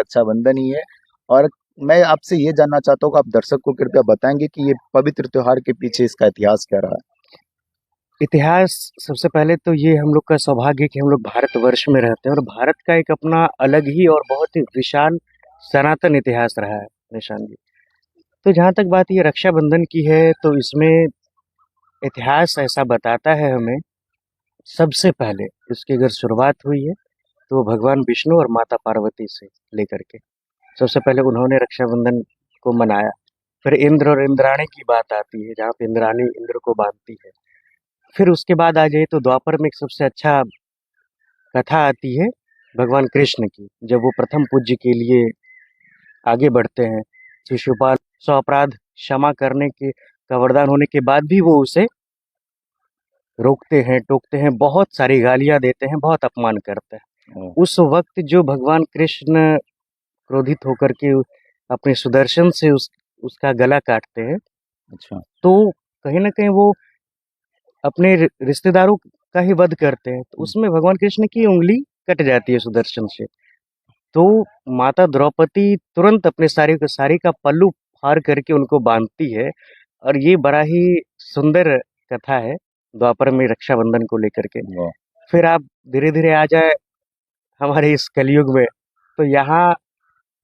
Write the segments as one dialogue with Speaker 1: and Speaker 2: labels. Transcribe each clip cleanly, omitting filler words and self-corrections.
Speaker 1: रक्षाबंधन ही है। और मैं आपसे ये जानना चाहता हूँ कि आप दर्शक को कृपया बताएंगे कि ये पवित्र त्योहार के पीछे इसका इतिहास क्या रहा
Speaker 2: इतिहास। सबसे पहले तो ये हम लोग का सौभाग्य है कि हम लोग भारतवर्ष में रहते हैं और भारत का एक अपना अलग ही और बहुत ही विशाल सनातन इतिहास रहा है निशान जी। तो जहाँ तक बात ये रक्षाबंधन की है तो इसमें इतिहास ऐसा बताता है हमें। सबसे पहले इसकी अगर शुरुआत हुई है तो वो भगवान विष्णु और माता पार्वती से लेकर के सबसे पहले उन्होंने रक्षाबंधन को मनाया। फिर इंद्र और इंद्राणी की बात आती है जहाँ पे इंद्राणी इंद्र को बांधती है। फिर उसके बाद आ जाए तो द्वापर में एक सबसे अच्छा कथा आती है भगवान कृष्ण की, जब वो प्रथम पूज्य के लिए आगे बढ़ते हैं। शिशुपाल सौ अपराध क्षमा करने के का वरदान होने के बाद भी वो उसे रोकते हैं, टोकते हैं, बहुत सारी गालियां देते हैं, बहुत अपमान करते हैं।
Speaker 1: है।
Speaker 2: उस वक्त जो भगवान कृष्ण क्रोधित होकर के अपने सुदर्शन से उसका गला काटते हैं,
Speaker 1: अच्छा।
Speaker 2: तो कहीं ना कहीं वो अपने रिश्तेदारों का ही वध करते हैं। तो उसमें भगवान कृष्ण की उंगली कट जाती है सुदर्शन से। तो माता द्रौपदी तुरंत अपने साड़ी का पल्लू फाड़ करके उनको बांधती है। और ये बड़ा ही सुंदर कथा है द्वापर में रक्षाबंधन को लेकर के।
Speaker 1: वाह।
Speaker 2: फिर आप धीरे धीरे आ जाए हमारे इस कलयुग में, तो यहाँ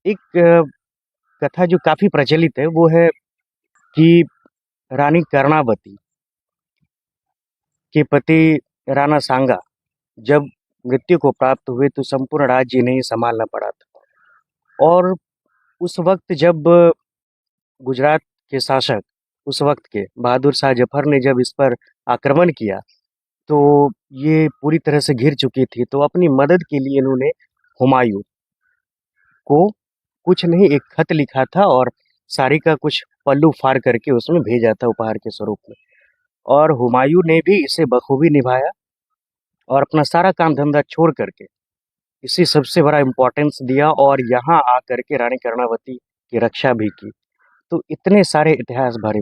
Speaker 2: एक कथा जो काफी प्रचलित है वो है कि रानी कर्णावती के पति राणा सांगा जब मृत्यु को प्राप्त हुए तो संपूर्ण राज्य इन्हें ही संभालना पड़ा था। और उस वक्त जब गुजरात के शासक उस वक्त के बहादुर शाह जफर ने जब इस पर आक्रमण किया तो ये पूरी तरह से घिर चुकी थी। तो अपनी मदद के लिए इन्होंने हुमायूं को कुछ नहीं एक खत लिखा था और साड़ी का कुछ पल्लू फाड़ करके उसमें भेजा था उपहार के स्वरूप में। और हुमायूं ने भी इसे बखूबी निभाया और अपना सारा काम धंधा छोड़ करके इसी सबसे बड़ा इम्पोर्टेंस दिया और यहाँ आकर के रानी कर्णावती की रक्षा भी की। तो इतने सारे इतिहास भरे